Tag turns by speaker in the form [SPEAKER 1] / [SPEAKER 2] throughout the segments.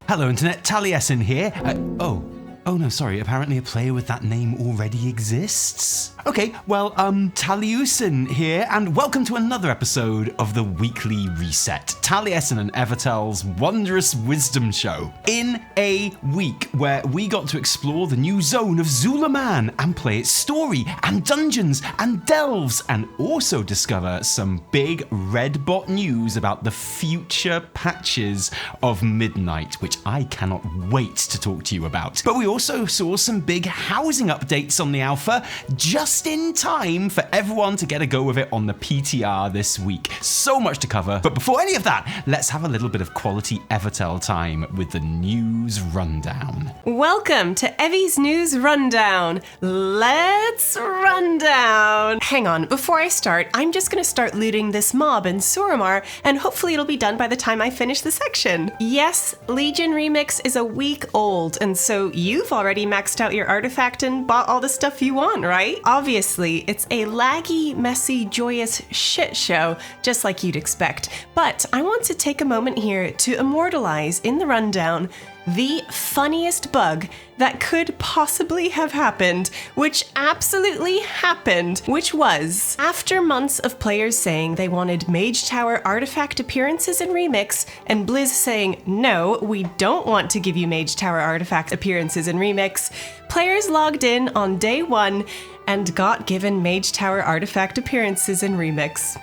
[SPEAKER 1] Hello Internet, Taliesin here. Oh no, sorry, apparently a player with that name already exists. Okay, well, Taliesin here, and welcome to another episode of the Weekly Reset, Taliesin and Evertel's wondrous wisdom show. In a week where we got to explore the new zone of Zul Aman and play its story and dungeons and delves, and also discover some big REDBOT news about the future patches of Midnight, which I cannot wait to talk to you about. But we also saw some big housing updates on the alpha, just in time for everyone to get a go of it on the PTR this week. So much to cover, but before any of that, let's have a little bit of quality Evertel time with the news rundown.
[SPEAKER 2] Welcome to Evie's News Rundown. Let's run down. Hang on, before I start, I'm just gonna start looting this mob in Suramar, and hopefully it'll be done by the time I finish the section. Yes, Legion Remix is a week old, and so you've already maxed out your artifact and bought all the stuff you want, right? Obviously, it's a laggy, messy, joyous shit show, just like you'd expect. But I want to take a moment here to immortalize in the rundown the funniest bug that could possibly have happened, which absolutely happened, which was, after months of players saying they wanted Mage Tower artifact appearances in Remix, and Blizz saying, no, we don't want to give you Mage Tower artifact appearances in Remix, players logged in on day one and got given Mage Tower artifact appearances in Remix.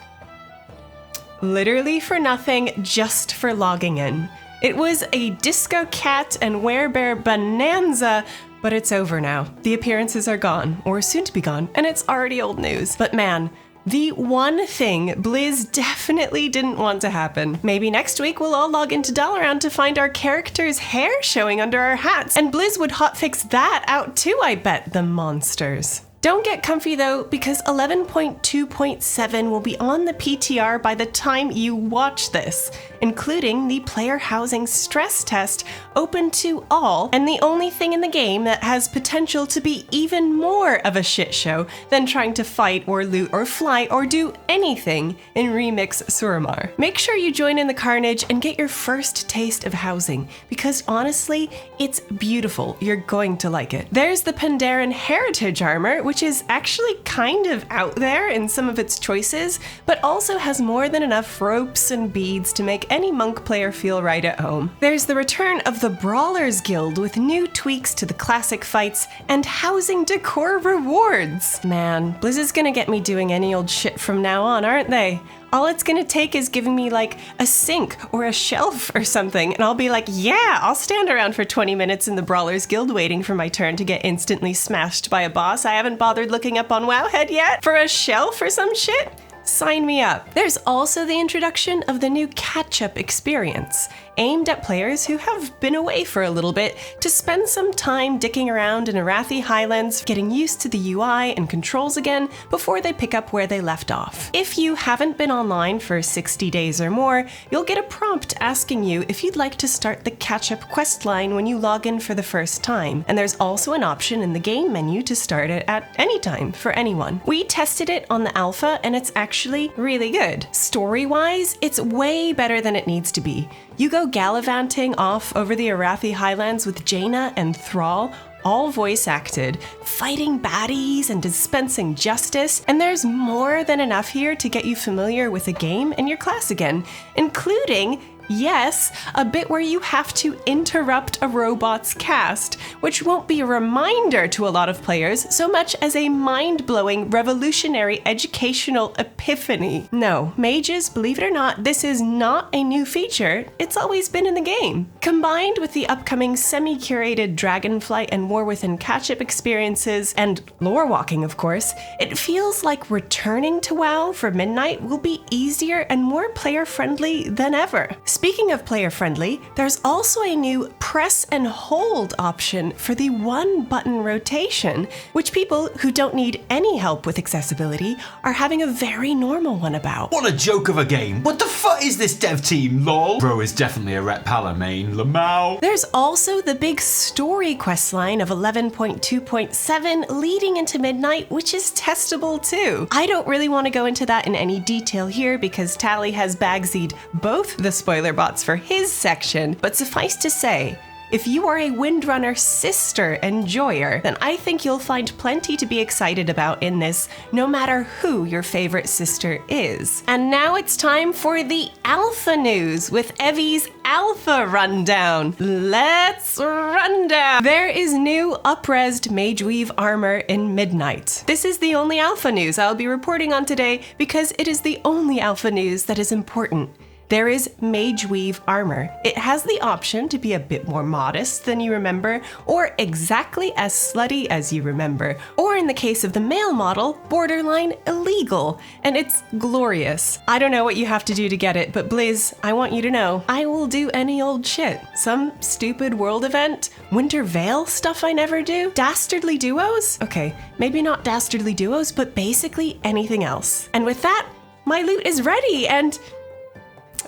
[SPEAKER 2] Literally for nothing, just for logging in. It was a Disco Cat and Werebear bonanza, but it's over now. The appearances are gone, or soon to be gone, and it's already old news. But man, the one thing Blizz definitely didn't want to happen. Maybe next week we'll all log into Dalaran to find our character's hair showing under our hats, and Blizz would hotfix that out too, I bet, the monsters. Don't get comfy though, because 11.2.7 will be on the PTR by the time you watch this, including the player housing stress test open to all, and the only thing in the game that has potential to be even more of a shit show than trying to fight or loot or fly or do anything in Remix Suramar. Make sure you join in the carnage and get your first taste of housing, because honestly, it's beautiful. You're going to like it. There's the Pandaren Heritage Armor, which is actually kind of out there in some of its choices, but also has more than enough ropes and beads to make any monk player feel right at home. There's the return of the Brawlers Guild with new tweaks to the classic fights and housing decor rewards. Man, Blizz is gonna get me doing any old shit from now on, aren't they? All it's gonna take is giving me like a sink or a shelf or something, and I'll be like, yeah, I'll stand around for 20 minutes in the Brawlers Guild waiting for my turn to get instantly smashed by a boss I haven't bothered looking up on Wowhead yet for a shelf or some shit. Sign me up. There's also the introduction of the new catch-up experience, aimed at players who have been away for a little bit to spend some time dicking around in Arathi Highlands, getting used to the UI and controls again before they pick up where they left off. If you haven't been online for 60 days or more, you'll get a prompt asking you if you'd like to start the catch-up quest line when you log in for the first time, and there's also an option in the game menu to start it at any time for anyone. We tested it on the alpha, and it's actually really good. Story-wise, it's way better than it needs to be. You go gallivanting off over the Arathi Highlands with Jaina and Thrall, all voice acted, fighting baddies and dispensing justice, and there's more than enough here to get you familiar with the game and your class again, including, yes, a bit where you have to interrupt a robot's cast, which won't be a reminder to a lot of players so much as a mind-blowing, revolutionary educational epiphany. No, mages, believe it or not, this is not a new feature. It's always been in the game. Combined with the upcoming semi-curated Dragonflight and War Within catch-up experiences, and lore walking, of course, it feels like returning to WoW for Midnight will be easier and more player-friendly than ever. Speaking of player-friendly, there's also a new press and hold option for the one-button rotation, which people who don't need any help with accessibility are having a very normal one about.
[SPEAKER 1] What a joke of a game. What the fuck is this dev team, lol? Bro is definitely a Ret Pala main, Lamau.
[SPEAKER 2] There's also the big story questline of 11.2.7 leading into Midnight, which is testable too. I don't really want to go into that in any detail here because Tally has bagsied both the spoiler spoiler bots for his section, but suffice to say, if you are a Windrunner sister enjoyer, then I think you'll find plenty to be excited about in this, no matter who your favorite sister is. And now it's time for the Alpha News with Evie's Alpha Rundown. Let's run down! There is new up-resed Mageweave armor in Midnight. This is the only Alpha News I'll be reporting on today because it is the only Alpha News that is important. There is Mageweave armor. It has the option to be a bit more modest than you remember, or exactly as slutty as you remember, or in the case of the male model, borderline illegal, and it's glorious. I don't know what you have to do to get it, but Blizz, I want you to know, I will do any old shit. Some stupid world event, Winter Veil stuff I never do, dastardly duos? Okay, maybe not dastardly duos, but basically anything else. And with that, my loot is ready, and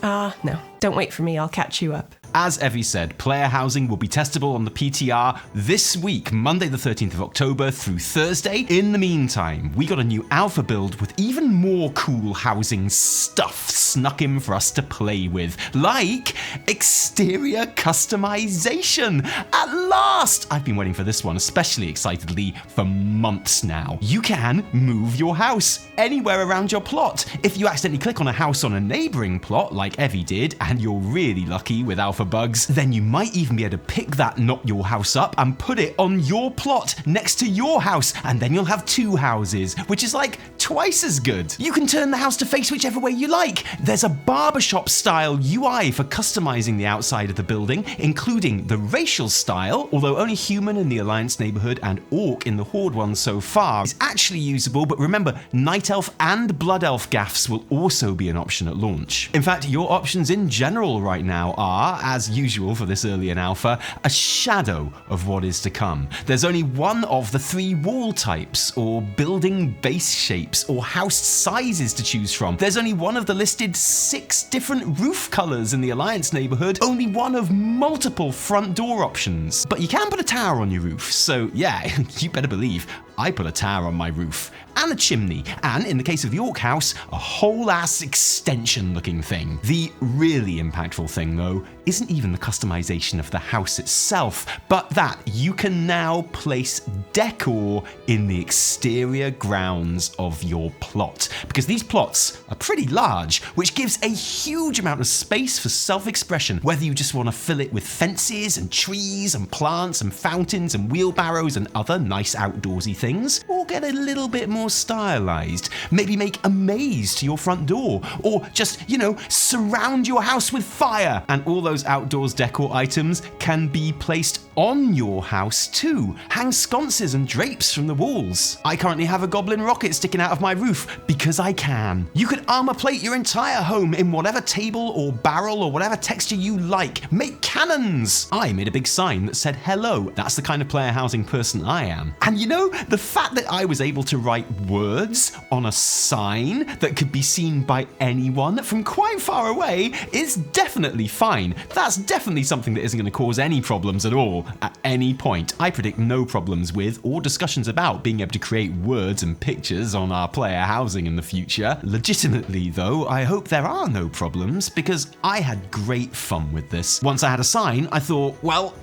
[SPEAKER 2] no, don't wait for me, I'll catch you up.
[SPEAKER 1] As Evie said, player housing will be testable on the PTR this week, Monday the 13th of October through Thursday. In the meantime, we got a new alpha build with even more cool housing stuff snuck in for us to play with, like exterior customization. At last! I've been waiting for this one, especially excitedly, for months now. You can move your house anywhere around your plot. If you accidentally click on a house on a neighboring plot, like Evie did, and you're really lucky with alpha bugs, then you might even be able to pick that not your house up and put it on your plot next to your house, and then you'll have two houses, which is like twice as good. You can turn the house to face whichever way you like. There's a barbershop style UI for customizing the outside of the building, including the racial style, although only human in the Alliance neighborhood and orc in the Horde one so far is actually usable, but remember, Night Elf and Blood Elf gaffs will also be an option at launch. In fact, your options in general right now are, as usual for this early in alpha, a shadow of what is to come. There's only one of the three wall types, or building base shapes, or house sizes to choose from. There's only one of the listed 6 different roof colors in the Alliance neighborhood, only one of multiple front door options. But you can put a tower on your roof, so yeah, you better believe I put a tower on my roof, and a chimney, and in the case of the Orc house, a whole ass extension looking thing. The really impactful thing though, isn't even the customization of the house itself, but that you can now place decor in the exterior grounds of your plot. Because these plots are pretty large, which gives a huge amount of space for self-expression, whether you just want to fill it with fences and trees and plants and fountains and wheelbarrows and other nice outdoorsy things, or get a little bit more stylized. Maybe make a maze to your front door, or just, surround your house with fire. And all those outdoors decor items can be placed on your house too. Hang sconces and drapes from the walls. I currently have a goblin rocket sticking out of my roof because I can. You could armor plate your entire home in whatever table or barrel or whatever texture you like. Make cannons. I made a big sign that said hello. That's the kind of player housing person I am. And the fact that I was able to write words on a sign that could be seen by anyone from quite far away is definitely fine. That's definitely something that isn't going to cause any problems at all at any point. I predict no problems with or discussions about being able to create words and pictures on our player housing in the future. Legitimately though, I hope there are no problems because I had great fun with this. Once I had a sign, I thought, well,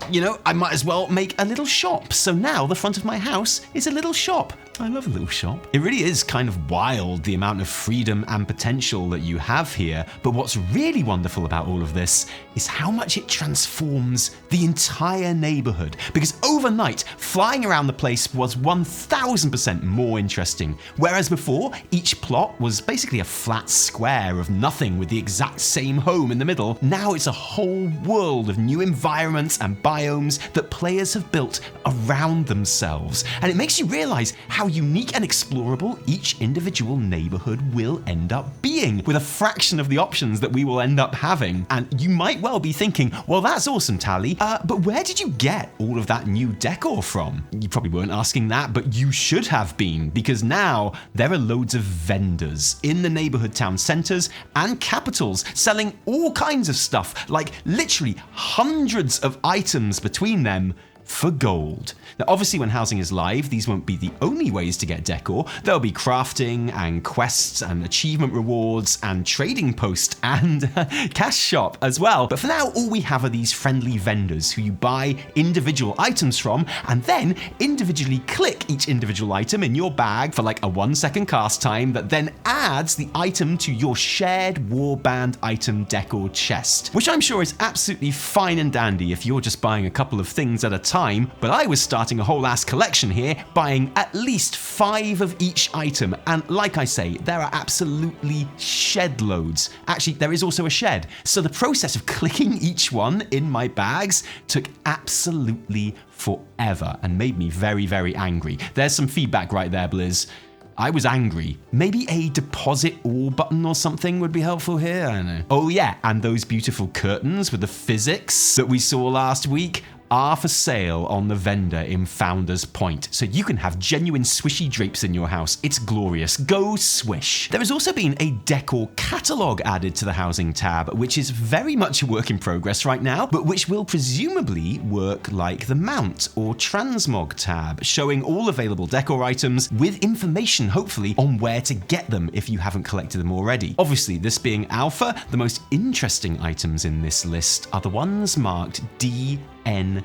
[SPEAKER 1] I might as well make a little shop. So now the front of my house is a little shop. I love a little shop. It really is kind of wild, the amount of freedom and potential that you have here. But what's really wonderful about all of this is how much it transforms the entire neighborhood. Because overnight, flying around the place was 1000% more interesting. Whereas before, each plot was basically a flat square of nothing with the exact same home in the middle. Now it's a whole world of new environments and biomes that players have built around themselves. And it makes you realize how unique and explorable each individual neighborhood will end up being, with a fraction of the options that we will end up having. And you might well be thinking, well, that's awesome, Tally, but where did you get all of that new decor from? You probably weren't asking that, but you should have been, because now there are loads of vendors in the neighborhood town centers and capitals selling all kinds of stuff, like literally hundreds of items between them, for gold. Now, obviously, when housing is live, these won't be the only ways to get decor. There'll be crafting and quests and achievement rewards and trading post and cash shop as well. But for now, all we have are these friendly vendors who you buy individual items from and then individually click each individual item in your bag for like a 1-second cast time that then adds the item to your shared warband item decor chest, which I'm sure is absolutely fine and dandy if you're just buying a couple of things at a time, but I was starting a whole ass collection here, buying at least 5 of each item, and like I say, there are absolutely shed loads. Actually, there is also a shed, so the process of clicking each one in my bags took absolutely forever and made me very, very angry. There's some feedback right there, Blizz. I was angry. Maybe a deposit all button or something would be helpful here, I don't know. Oh yeah, and those beautiful curtains with the physics that we saw last week are for sale on the vendor in Founders Point, so you can have genuine swishy drapes in your house. It's glorious. Go swish. There has also been a decor catalog added to the housing tab, which is very much a work in progress right now, but which will presumably work like the mount or transmog tab, showing all available decor items with information, hopefully, on where to get them if you haven't collected them already. Obviously, this being alpha, the most interesting items in this list are the ones marked DNT.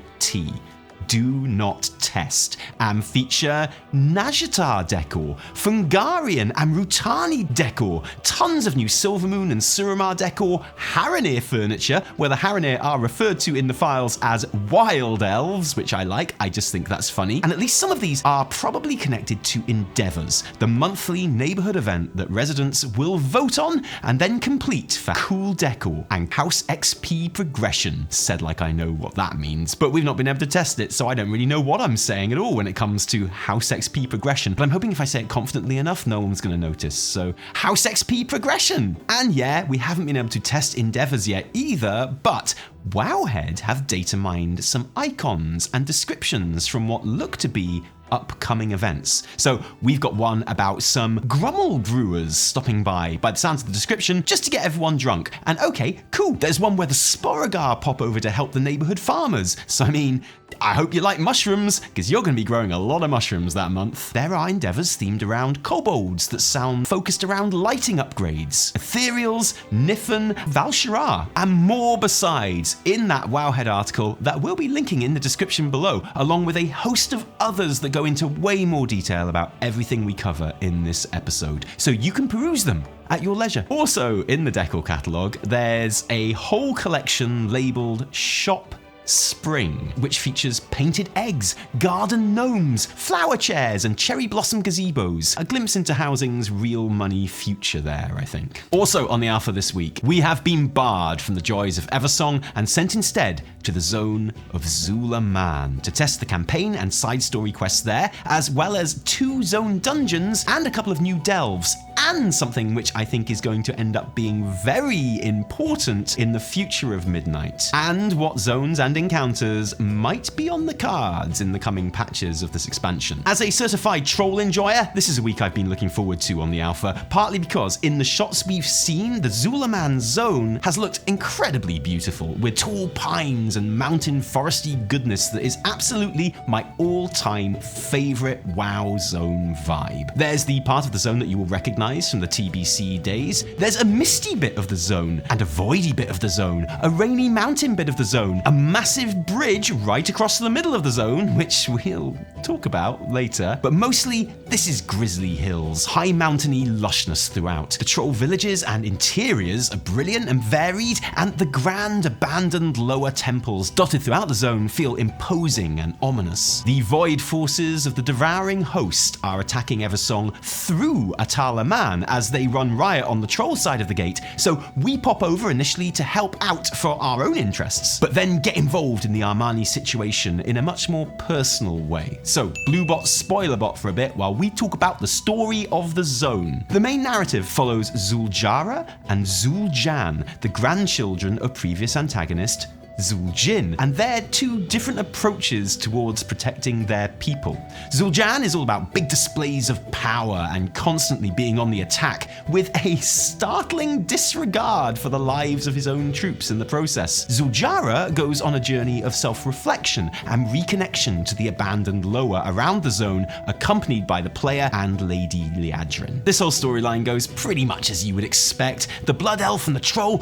[SPEAKER 1] Do not test, and feature Nazjatar decor, Fungarian and Rutani decor, tons of new Silvermoon and Suramar decor, Haranir furniture, where the Haranir are referred to in the files as wild elves, which I like, I just think that's funny, and at least some of these are probably connected to Endeavors, the monthly neighborhood event that residents will vote on and then complete for cool decor and house XP progression, said like I know what that means, but we've not been able to test it, so I don't really know what I'm saying at all when it comes to House XP progression, but I'm hoping if I say it confidently enough, no one's going to notice. So, House XP progression! And yeah, we haven't been able to test Endeavors yet either, but Wowhead have data mined some icons and descriptions from what look to be upcoming events. So we've got one about some Grummel brewers stopping by the sounds of the description, just to get everyone drunk. And okay, cool, there's one where the Sporagar pop over to help the neighborhood farmers. So I mean, I hope you like mushrooms, because you're going to be growing a lot of mushrooms that month. There are endeavors themed around kobolds that sound focused around lighting upgrades, ethereals, Niffen, Val'sharah, and more besides in that Wowhead article that we'll be linking in the description below, along with a host of others that go into way more detail about everything we cover in this episode, so you can peruse them at your leisure. Also, in the decor catalogue, there's a whole collection labelled Shop Spring, which features painted eggs, garden gnomes, flower chairs, and cherry blossom gazebos. A glimpse into housing's real money future there, I think. Also on the alpha this week, we have been barred from the joys of Eversong and sent instead to the zone of Zul Aman to test the campaign and side story quests there, as well as 2 zone dungeons and a couple of new delves, and something which I think is going to end up being very important in the future of Midnight, and what zones and encounters might be on the cards in the coming patches of this expansion. As a certified troll enjoyer, this is a week I've been looking forward to on the alpha, partly because in the shots we've seen, the Zul Aman zone has looked incredibly beautiful, with tall pines and mountain foresty goodness that is absolutely my all-time favourite WoW zone vibe. There's the part of the zone that you will recognise from the TBC days. There's a misty bit of the zone, and a voidy bit of the zone, a rainy mountain bit of the zone, a massive bridge right across the middle of the zone, which we'll talk about later. But mostly, this is Grizzly Hills, high mountainy lushness throughout. The troll villages and interiors are brilliant and varied, and the grand abandoned lower temples dotted throughout the zone feel imposing and ominous. The void forces of the devouring host are attacking Eversong through Atal'Aman as they run riot on the troll side of the gate, so we pop over initially to help out for our own interests, but then get involved in the Armani situation in a much more personal way. So, Bluebot Spoilerbot for a bit while we talk about the story of the zone. The main narrative follows Zuljara and Zul'Jan, the grandchildren of previous antagonist Zul'Jin, and they're two different approaches towards protecting their people. Zul'Jan is all about big displays of power and constantly being on the attack, with a startling disregard for the lives of his own troops in the process. Zul'Jara goes on a journey of self-reflection and reconnection to the abandoned Loa around the zone, accompanied by the player and Lady Liadrin. This whole storyline goes pretty much as you would expect. The Blood Elf and the Troll,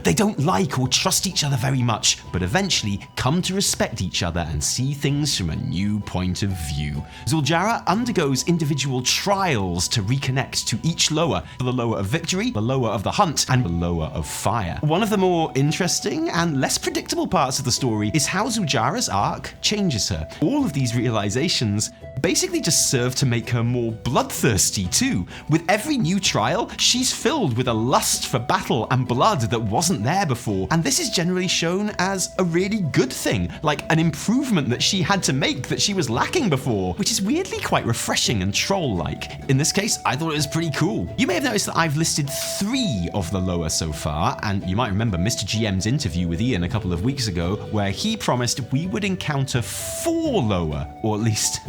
[SPEAKER 1] they don't like or trust each other very much, but eventually come to respect each other and see things from a new point of view. Zul'Jara undergoes individual trials to reconnect to each Loa, the Loa of Victory, the Loa of the Hunt, and the Loa of Fire. One of the more interesting and less predictable parts of the story is how Zul'Jara's arc changes her. All of these realizations basically just serve to make her more bloodthirsty too. With every new trial, she's filled with a lust for battle and blood that wasn't there before, and this is generally shown as a really good thing, like an improvement that she had to make that she was lacking before, which is weirdly quite refreshing and troll-like. In this case, I thought it was pretty cool. You may have noticed that I've listed 3 of the Loa so far, and you might remember Mr. GM's interview with Ian a couple of weeks ago, where he promised we would encounter 4 Loa, or at least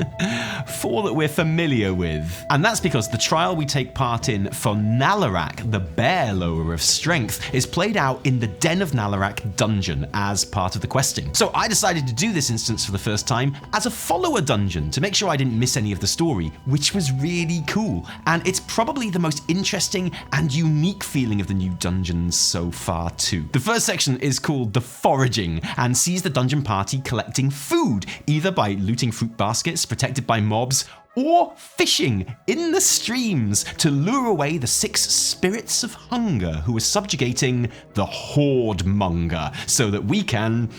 [SPEAKER 1] 4 that we're familiar with. And that's because the trial we take part in for Nalorakk, the bear Loa of strength, is played out in the Den of Nalorakk dungeon as part of the questing. So I decided to do this instance for the first time as a follower dungeon to make sure I didn't miss any of the story, which was really cool. And it's probably the most interesting and unique feeling of the new dungeons so far too. The first section is called The Foraging and sees the dungeon party collecting food, either by looting fruit baskets protected by mobs, or fishing in the streams to lure away the 6 spirits of hunger who are subjugating the Hordemonger so that we can,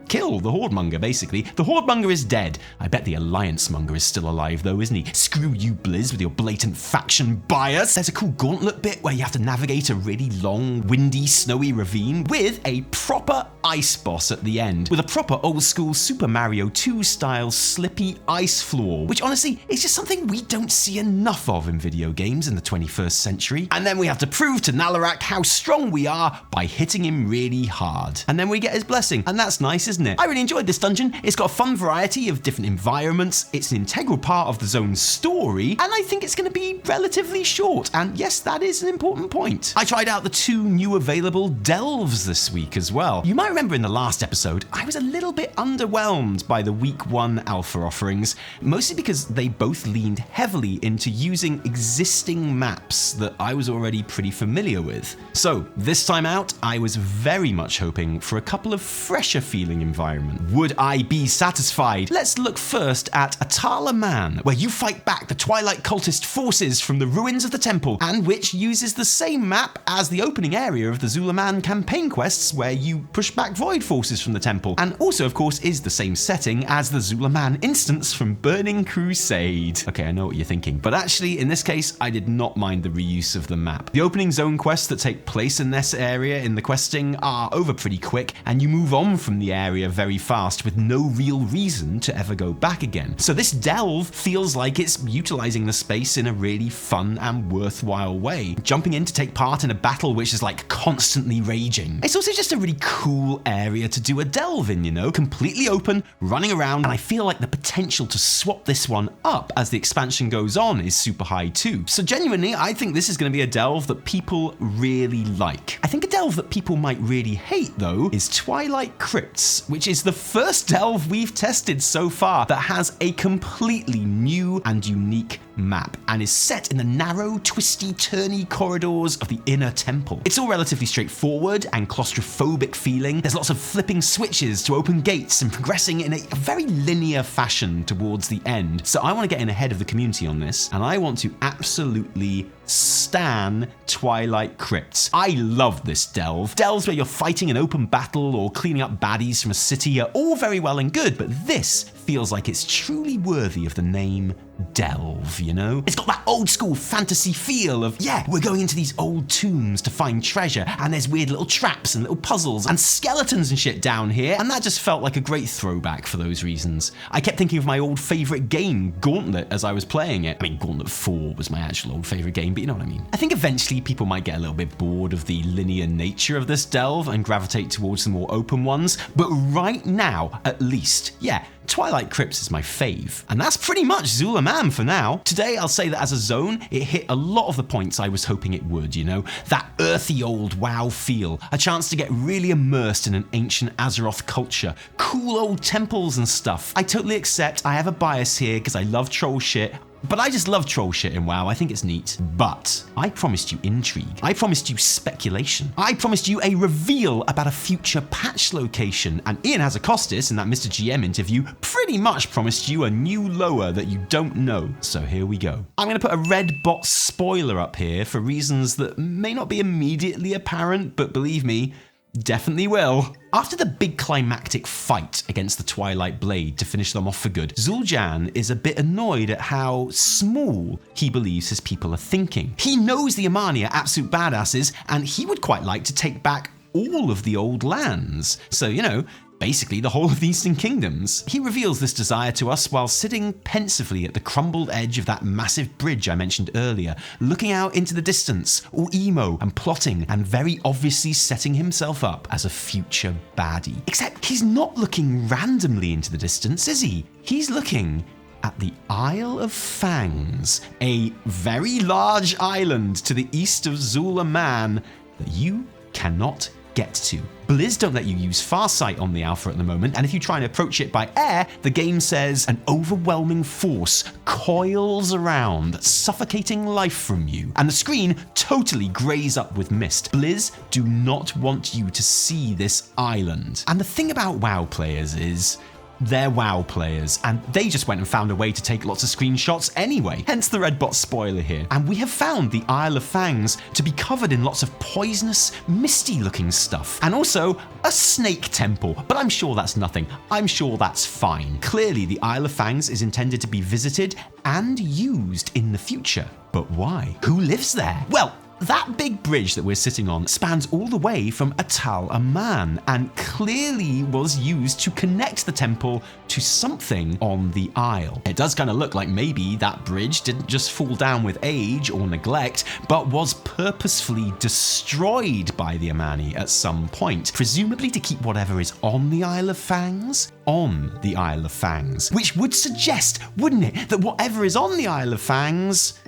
[SPEAKER 1] kill the Hordemonger, basically. The Hordemonger is dead. I bet the Alliance-monger is still alive, though, isn't he? Screw you, Blizz, with your blatant faction bias. There's a cool gauntlet bit where you have to navigate a really long, windy, snowy ravine with a proper ice boss at the end, with a proper old-school Super Mario 2-style slippy ice floor, which honestly is just something we don't see enough of in video games in the 21st century. And then we have to prove to Nalorakk how strong we are by hitting him really hard. And then we get his blessing, and that's nice, isn't it? I really enjoyed this dungeon. It's got a fun variety of different environments. It's an integral part of the zone's story, and I think it's going to be relatively short. And yes, that is an important point. I tried out the 2 new available delves this week as well. You might remember in the last episode, I was a little bit underwhelmed by the week 1 alpha offerings, mostly because they both leaned heavily into using existing maps that I was already pretty familiar with. So this time out, I was very much hoping for a couple of fresher feeling environment. Would I be satisfied? Let's look first at Atal'Aman, where you fight back the Twilight cultist forces from the ruins of the temple, and which uses the same map as the opening area of the Zul Aman campaign quests, where you push back void forces from the temple, and also of course is the same setting as the Zul Aman instance from Burning Crusade. Okay, I know what you're thinking, but actually in this case I did not mind the reuse of the map. The opening zone quests that take place in this area in the questing are over pretty quick, and you move on from the area very fast with no real reason to ever go back again. So this delve feels like it's utilizing the space in a really fun and worthwhile way, jumping in to take part in a battle which is like constantly raging. It's also just a really cool area to do a delve in, you know, completely open, running around, and I feel like the potential to swap this one up as the expansion goes on is super high too. So genuinely, I think this is going to be a delve that people really like. I think a delve that people might really hate though is Twilight Crypts, which is the first delve we've tested so far that has a completely new and unique map and is set in the narrow, twisty, turny corridors of the inner temple. It's all relatively straightforward and claustrophobic feeling. There's lots of flipping switches to open gates and progressing in a very linear fashion towards the end. So I want to get in ahead of the community on this, and I want to absolutely stan Twilight Crypts. I love this delve. Delves where you're fighting an open battle or cleaning up baddies from a city are all very well and good, but this feels like it's truly worthy of the name delve, you know? It's got that old school fantasy feel of, yeah, we're going into these old tombs to find treasure, and there's weird little traps and little puzzles and skeletons and shit down here, and that just felt like a great throwback for those reasons. I kept thinking of my old favourite game, Gauntlet, as I was playing it. I mean, Gauntlet 4 was my actual old favourite game, but you know what I mean. I think eventually people might get a little bit bored of the linear nature of this delve and gravitate towards the more open ones, but right now, at least, yeah, Twilight Crypts is my fave. And that's pretty much Zul Aman for now. Today I'll say that as a zone, it hit a lot of the points I was hoping it would, you know? That earthy old WoW feel, a chance to get really immersed in an ancient Azeroth culture, cool old temples and stuff. I totally accept I have a bias here because I love troll shit, but I just love troll shit in WoW, I think it's neat. But I promised you intrigue. I promised you speculation. I promised you a reveal about a future patch location. And Ian Hazakostas in that Mr. GM interview pretty much promised you a new lower that you don't know. So here we go. I'm going to put a REDBOT spoiler up here for reasons that may not be immediately apparent, but believe me, definitely will. After the big climactic fight against the Twilight Blade to finish them off for good, Zul'Jan is a bit annoyed at how small he believes his people are thinking. He knows the Amani are absolute badasses, and he would quite like to take back all of the old lands. So, you know, basically the whole of the Eastern Kingdoms. He reveals this desire to us while sitting pensively at the crumbled edge of that massive bridge I mentioned earlier, looking out into the distance, all emo and plotting and very obviously setting himself up as a future baddie. Except he's not looking randomly into the distance, is he? He's looking at the Isle of Fangs, a very large island to the east of Zul Aman that you cannot get to. Blizz don't let you use Farsight on the alpha at the moment, and if you try and approach it by air, the game says an overwhelming force coils around, suffocating life from you, and the screen totally greys up with mist. Blizz do not want you to see this island. And the thing about WoW players is, they're WoW players, and they just went and found a way to take lots of screenshots anyway, hence the REDBOT spoiler here. And we have found the Isle of Fangs to be covered in lots of poisonous, misty looking stuff, and also a snake temple, but I'm sure that's nothing. I'm sure that's fine. Clearly the Isle of Fangs is intended to be visited and used in the future. But why? Who lives there? Well, that big bridge that we're sitting on spans all the way from Atal'Aman and clearly was used to connect the temple to something on the isle. It does kind of look like maybe that bridge didn't just fall down with age or neglect, but was purposefully destroyed by the Amani at some point, presumably to keep whatever is on the Isle of Fangs on the Isle of Fangs, which would suggest, wouldn't it, that whatever is on the Isle of Fangs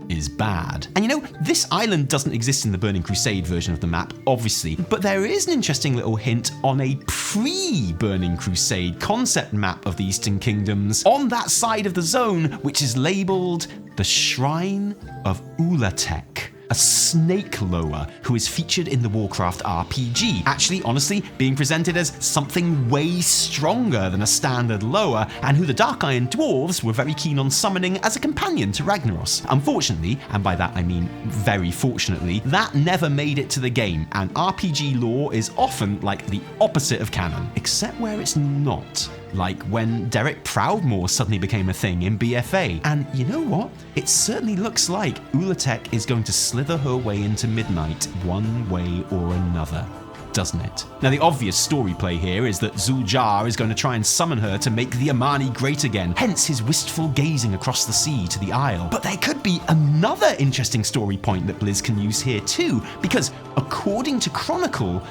[SPEAKER 1] is bad. And you know, this island doesn't exist in the Burning Crusade version of the map, obviously, but there is an interesting little hint on a pre-Burning Crusade concept map of the Eastern Kingdoms on that side of the zone, which is labelled the Shrine of Ulatek, a snake lower who is featured in the Warcraft RPG. Actually, honestly, being presented as something way stronger than a standard lower, and who the Dark Iron Dwarves were very keen on summoning as a companion to Ragnaros. Unfortunately, and by that I mean very fortunately, that never made it to the game, and RPG lore is often like the opposite of canon, except where it's not. Like when Derek Proudmoore suddenly became a thing in BFA. And you know what? It certainly looks like Ulatek is going to slither her way into Midnight one way or another, doesn't it? Now the obvious story play here is that Zul'Jan is going to try and summon her to make the Amani great again, hence his wistful gazing across the sea to the Isle. But there could be another interesting story point that Blizz can use here too, because according to Chronicle,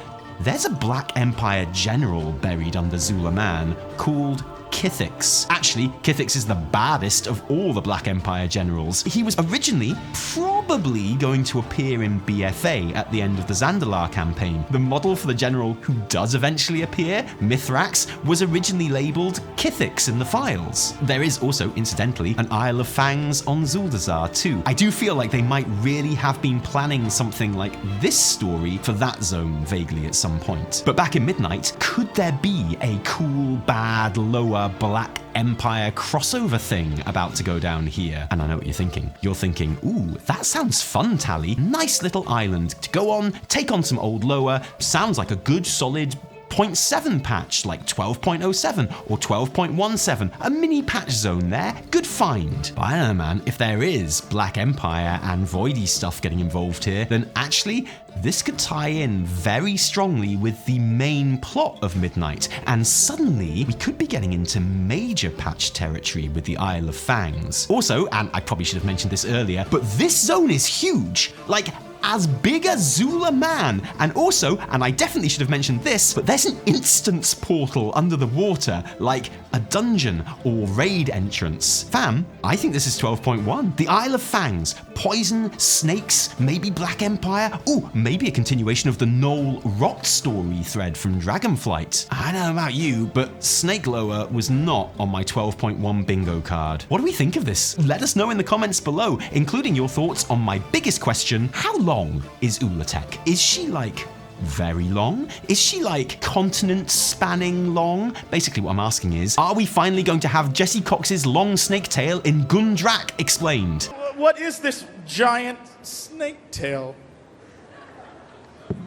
[SPEAKER 1] there's a Black Empire general buried under Zul Aman called Kithix. Actually, Kithix is the baddest of all the Black Empire generals. He was originally probably going to appear in BFA at the end of the Zandalar campaign. The model for the general who does eventually appear, Mithrax, was originally labelled Kithix in the files. There is also, incidentally, an Isle of Fangs on Zuldazar too. I do feel like they might really have been planning something like this story for that zone vaguely at some point. But back in Midnight, could there be a cool, bad, lower Black Empire crossover thing about to go down here? And I know what you're thinking. You're thinking, ooh, that sounds fun, Tally. Nice little island to go on, take on some old lower. Sounds like a good, solid 0.7 patch like 12.07 or 12.17, a mini patch zone there, good find. But I don't know, man, if there is Black Empire and Voidy stuff getting involved here, then actually this could tie in very strongly with the main plot of Midnight, and suddenly we could be getting into major patch territory with the Isle of Fangs. Also, and I probably should have mentioned this earlier, but this zone is huge, like as big as Zul Aman, and also, and I definitely should have mentioned this, but there's an instance portal under the water, like a dungeon or raid entrance. Fam, I think this is 12.1. The Isle of Fangs, poison, snakes, maybe Black Empire, ooh, maybe a continuation of the Nalorakk story thread from Dragonflight. I don't know about you, but Snake Lower was not on my 12.1 bingo card. What do we think of this? Let us know in the comments below, including your thoughts on my biggest question: how long is Ulatek? Is she like very long? Is she like continent spanning long? Basically what I'm asking is, are we finally going to have Jesse Cox's long snake tail in Gundrak explained?
[SPEAKER 3] What is this giant snake tail?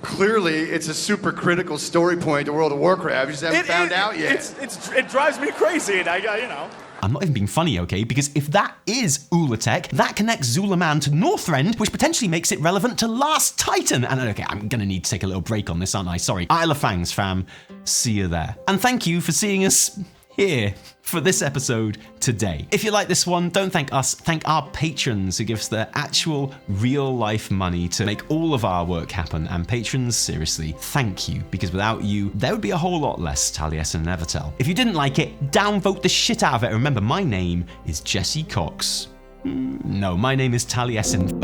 [SPEAKER 4] Clearly, it's a super critical story point to World of Warcraft. You just haven't found out yet.
[SPEAKER 3] It drives me crazy, and you know.
[SPEAKER 1] I'm not even being funny, okay? Because if that is Ulatek, that connects Zul Aman to Northrend, which potentially makes it relevant to Last Titan. And okay, I'm gonna need to take a little break on this, aren't I? Sorry. Isle of Fangs, fam. See you there. And thank you for seeing us here for this episode today. If you like this one, don't thank us, thank our patrons who give us their actual real life money to make all of our work happen. And patrons, seriously, thank you, because without you, there would be a whole lot less Taliesin and Evertel. If you didn't like it, downvote the shit out of it. Remember, my name is Jesse Cox. No, my name is Taliesin.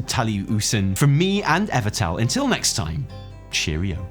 [SPEAKER 1] Taliusin. From me and Evertel. Until next time, cheerio.